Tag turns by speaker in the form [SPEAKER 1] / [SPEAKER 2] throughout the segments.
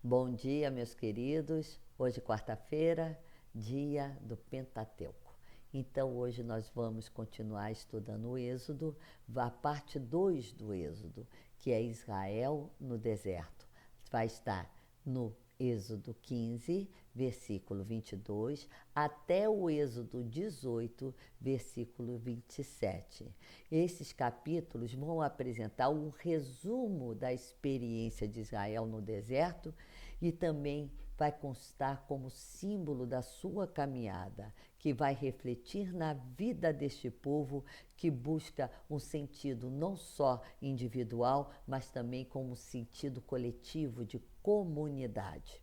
[SPEAKER 1] Bom dia, meus queridos. Hoje, quarta-feira, dia do Pentateuco. Então, hoje nós vamos continuar estudando o Êxodo, a parte 2 do Êxodo, que é Israel no deserto. Vai estar no Êxodo 15, versículo 22, até o Êxodo 18, versículo 27. Esses capítulos vão apresentar um resumo da experiência de Israel no deserto e também vai constar como símbolo da sua caminhada, que vai refletir na vida deste povo que busca um sentido não só individual, mas também como sentido coletivo de comunidade.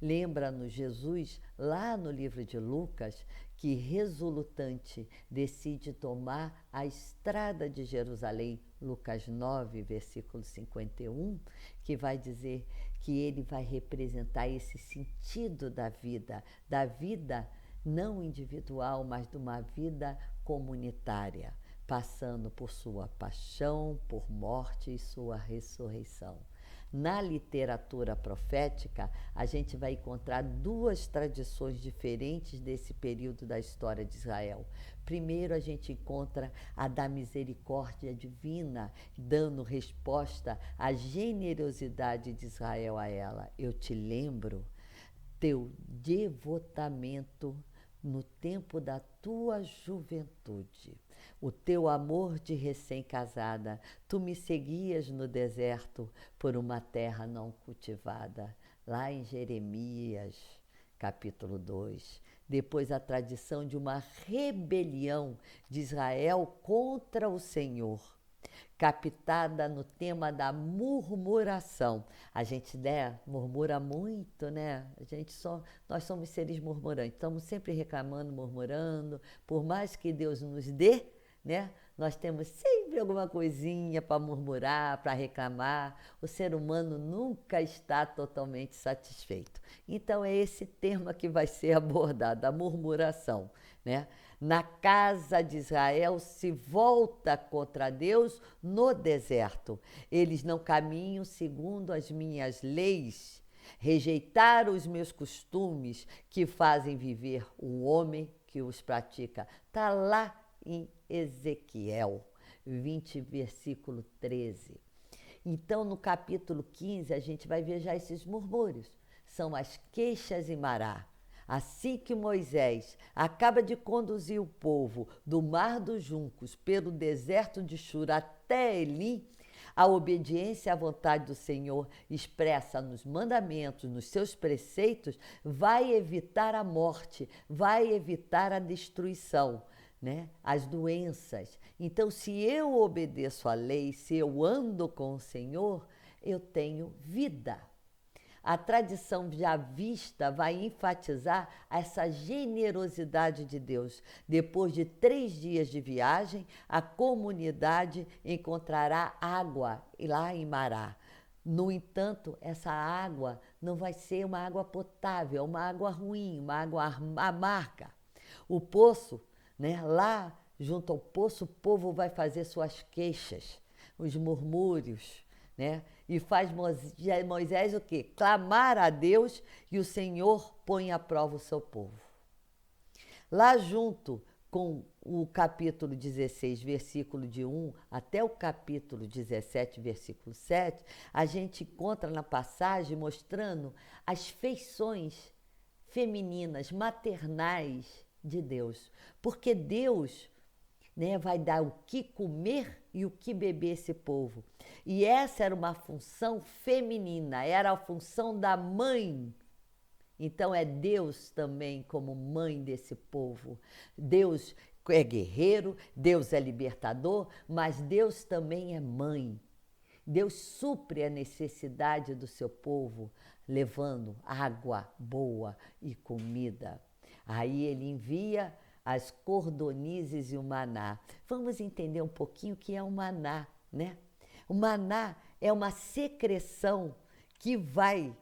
[SPEAKER 1] Lembra-nos Jesus, lá no livro de Lucas, que resultante decide tomar a estrada de Jerusalém, Lucas 9, versículo 51, que vai dizer que ele vai representar esse sentido da vida não individual, mas de uma vida comunitária, passando por sua paixão, por morte e sua ressurreição. Na literatura profética, a gente vai encontrar duas tradições diferentes desse período da história de Israel. Primeiro, a gente encontra a da misericórdia divina, dando resposta à generosidade de Israel a ela. Eu te lembro teu devotamento no tempo da tua juventude, o teu amor de recém-casada, tu me seguias no deserto por uma terra não cultivada, lá em Jeremias, capítulo 2. Depois a tradição de uma rebelião de Israel contra o Senhor, captada no tema da murmuração. A gente, murmura muito, né? Nós somos seres murmurantes, estamos sempre reclamando, murmurando. Por mais que Deus nos dê, né? Nós temos sempre alguma coisinha para murmurar, para reclamar. O ser humano nunca está totalmente satisfeito. Então é esse tema que vai ser abordado, a murmuração, né? Na casa de Israel se volta contra Deus no deserto. Eles não caminham segundo as minhas leis, rejeitaram os meus costumes que fazem viver o homem que os pratica. Está lá em Ezequiel 20, versículo 13. Então, no capítulo 15, a gente vai ver já esses murmúrios. São as queixas em Mará. Assim que Moisés acaba de conduzir o povo do Mar dos Juncos pelo deserto de Shur até Elim, a obediência à vontade do Senhor expressa nos mandamentos, nos seus preceitos, vai evitar a morte, vai evitar a destruição, né? As doenças. Então, se eu obedeço à lei, se eu ando com o Senhor, eu tenho vida. A tradição já vista vai enfatizar essa generosidade de Deus. Depois de 3 dias de viagem, a comunidade encontrará água lá em Mará. No entanto, essa água não vai ser uma água potável, uma água ruim, uma água amarga. O poço, né, lá junto ao poço, o povo vai fazer suas queixas, os murmúrios, né? E faz Moisés o quê? Clamar a Deus, e o Senhor põe à prova o seu povo. Lá junto com o capítulo 16, versículo de 1 até o capítulo 17, versículo 7, a gente encontra na passagem mostrando as feições femininas, maternais de Deus. Porque Deus, né, vai dar o que comer e o que beber esse povo. E essa era uma função feminina, era a função da mãe. Então é Deus também como mãe desse povo. Deus é guerreiro, Deus é libertador, mas Deus também é mãe. Deus supre a necessidade do seu povo, levando água boa e comida. Aí ele envia as cordonizes e o maná. Vamos entender um pouquinho o que é o maná, né? O maná é uma secreção que vai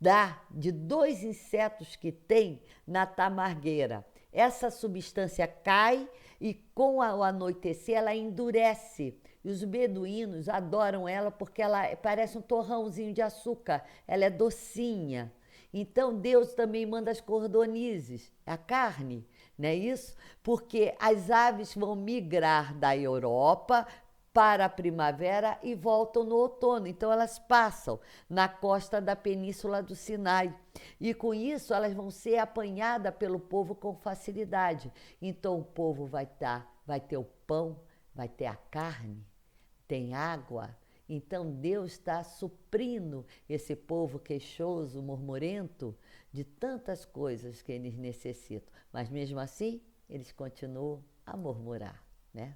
[SPEAKER 1] dar de 2 insetos que tem na tamargueira. Essa substância cai e com o anoitecer ela endurece, E os beduínos adoram ela porque ela parece um torrãozinho de açúcar, ela é docinha. Então Deus também manda as cordonizes, a carne, não é isso? Porque as aves vão migrar da Europa para a primavera e voltam no outono. Então elas passam na costa da península do Sinai. E com isso elas vão ser apanhadas pelo povo com facilidade. Então o povo vai ter o pão, vai ter a carne, tem água. Então Deus está suprindo esse povo queixoso, murmurento, de tantas coisas que eles necessitam. Mas mesmo assim, eles continuam a murmurar, né?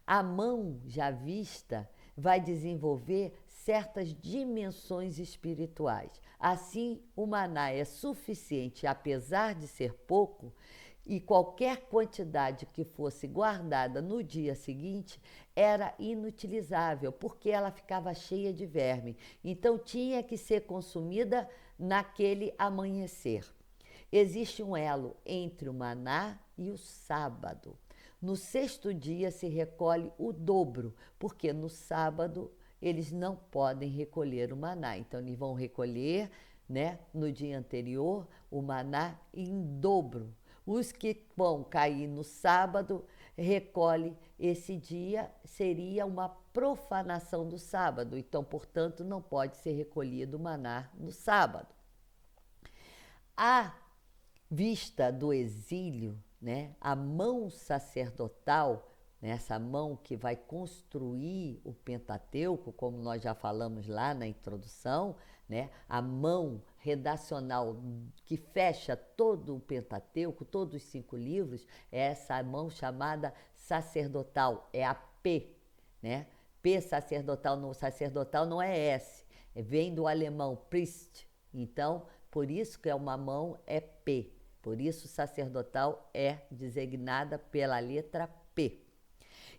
[SPEAKER 1] A mão já vista vai desenvolver certas dimensões espirituais. Assim, o maná é suficiente, apesar de ser pouco, e qualquer quantidade que fosse guardada no dia seguinte era inutilizável, porque ela ficava cheia de verme. Então tinha que ser consumida naquele amanhecer. Existe um elo entre o maná e o sábado. No sexto dia se recolhe o dobro, porque no sábado eles não podem recolher o maná. Então eles vão recolher, né, no dia anterior o maná em dobro. Os que vão cair no sábado recolhe esse dia, seria uma profanação do sábado. Então, portanto, não pode ser recolhido o maná no sábado. A vista do exílio, né, a mão sacerdotal, né, essa mão que vai construir o Pentateuco, como nós já falamos lá na introdução, né, a mão redacional que fecha todo o Pentateuco, todos os 5 livros, é essa mão chamada sacerdotal, é a P, né? P sacerdotal não é S, vem do alemão Priest, então por isso que é uma mão é P. Por isso, sacerdotal é designada pela letra P.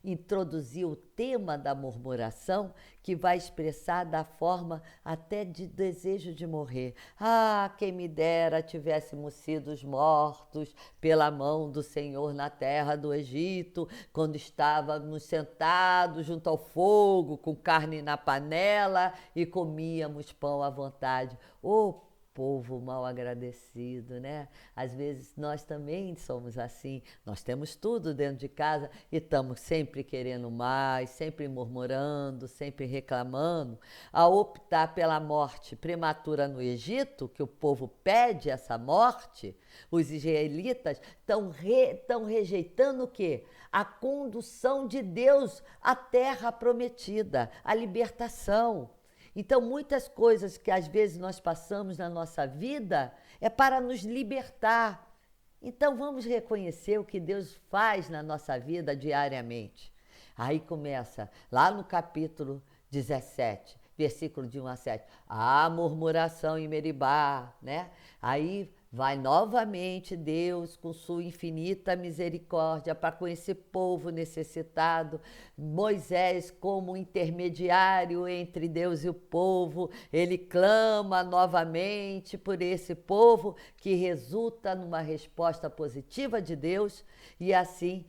[SPEAKER 1] Introduziu o tema da murmuração, que vai expressar da forma até de desejo de morrer. Ah, quem me dera tivéssemos sido mortos pela mão do Senhor na terra do Egito, quando estávamos sentados junto ao fogo, com carne na panela e comíamos pão à vontade. Oh, povo mal agradecido, né? Às vezes nós também somos assim, nós temos tudo dentro de casa e estamos sempre querendo mais, sempre murmurando, sempre reclamando. Ao optar pela morte prematura no Egito, que o povo pede essa morte, os israelitas estão rejeitando o quê? A condução de Deus à terra prometida, a libertação. Então, muitas coisas que às vezes nós passamos na nossa vida é para nos libertar. Então, vamos reconhecer o que Deus faz na nossa vida diariamente. Aí começa, lá no capítulo 17, versículo de 1 a 7, a murmuração em Meribá, né? Aí vai novamente Deus com sua infinita misericórdia para com esse povo necessitado. Moisés, como intermediário entre Deus e o povo, ele clama novamente por esse povo, que resulta numa resposta positiva de Deus, e assim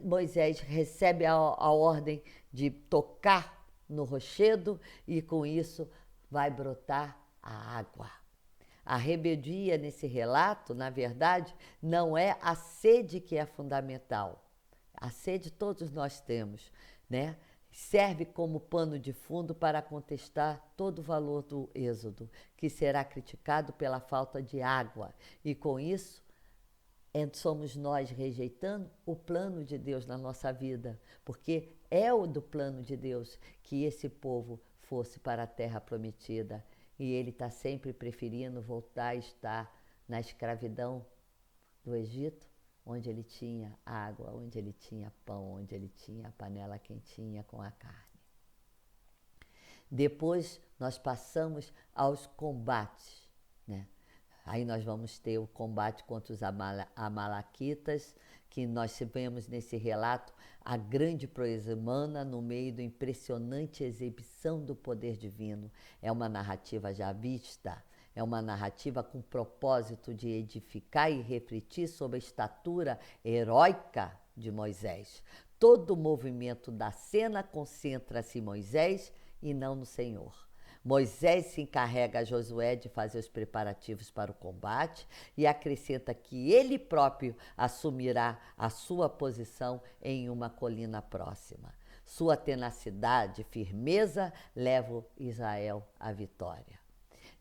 [SPEAKER 1] Moisés recebe a ordem de tocar no rochedo e com isso vai brotar a água. A rebeldia nesse relato, na verdade, não é a sede que é fundamental. A sede todos nós temos, né? Serve como pano de fundo para contestar todo o valor do Êxodo, que será criticado pela falta de água. E com isso, somos nós rejeitando o plano de Deus na nossa vida, porque é o do plano de Deus que esse povo fosse para a terra prometida. E ele está sempre preferindo voltar a estar na escravidão do Egito, onde ele tinha água, onde ele tinha pão, onde ele tinha a panela quentinha com a carne. Depois nós passamos aos combates, né? Aí nós vamos ter o combate contra os amalequitas, que nós vemos nesse relato a grande proeza humana no meio da impressionante exibição do poder divino. É uma narrativa já vista, é uma narrativa com o propósito de edificar e refletir sobre a estatura heróica de Moisés. todo o movimento da cena concentra-se em Moisés e não no Senhor. Moisés se encarrega a Josué de fazer os preparativos para o combate e acrescenta que ele próprio assumirá a sua posição em uma colina próxima. Sua tenacidade e firmeza levam Israel à vitória.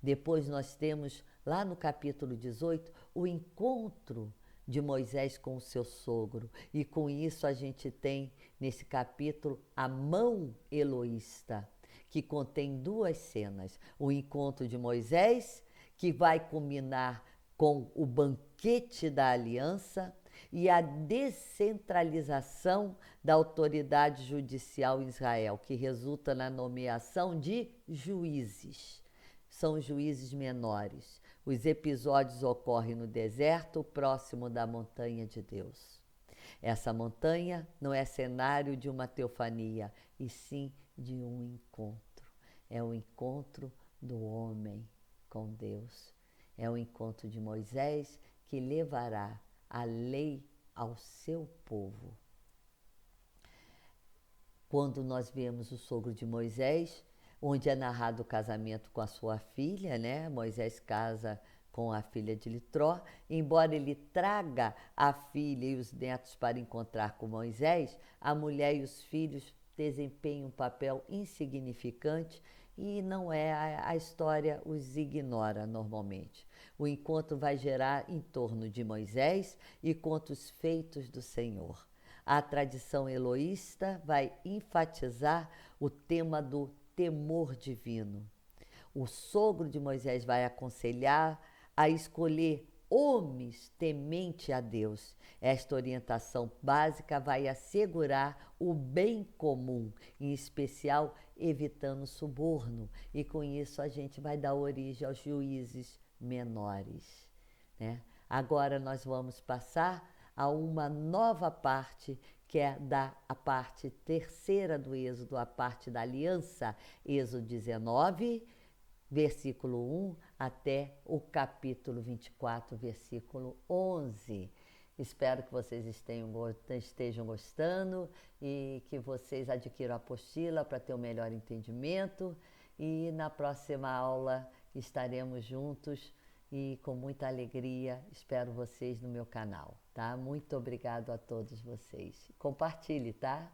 [SPEAKER 1] Depois nós temos, lá no capítulo 18, o encontro de Moisés com o seu sogro. E com isso a gente tem, nesse capítulo, a mão eloísta, que contém duas cenas. O encontro de Moisés, que vai culminar com o banquete da aliança, e a descentralização da autoridade judicial em Israel, que resulta na nomeação de juízes. São juízes menores. Os episódios ocorrem no deserto, próximo da montanha de Deus. Essa montanha não é cenário de uma teofania, e sim de um encontro. É o encontro do homem com Deus. É o encontro de Moisés que levará a lei ao seu povo. Quando nós vemos o sogro de Moisés, onde é narrado o casamento com a sua filha, né? Moisés casa com a filha de Litró. Embora ele traga a filha e os netos para encontrar com Moisés, a mulher e os filhos desempenham um papel insignificante e não é, a história os ignora normalmente. O encontro vai gerar em torno de Moisés e conta os feitos do Senhor. A tradição eloísta vai enfatizar o tema do temor divino. O sogro de Moisés vai aconselhar a escolher homens tementes a Deus. Esta orientação básica vai assegurar o bem comum, em especial evitando suborno, e com isso a gente vai dar origem aos juízes menores, né? Agora nós vamos passar a uma nova parte, que é a parte terceira do Êxodo, a parte da aliança, Êxodo 19, versículo 1 até o capítulo 24, versículo 11. Espero que vocês estejam gostando e que vocês adquiram a apostila para ter um melhor entendimento. E na próxima aula estaremos juntos e com muita alegria espero vocês no meu canal, tá? Muito obrigado a todos vocês. Compartilhe, tá?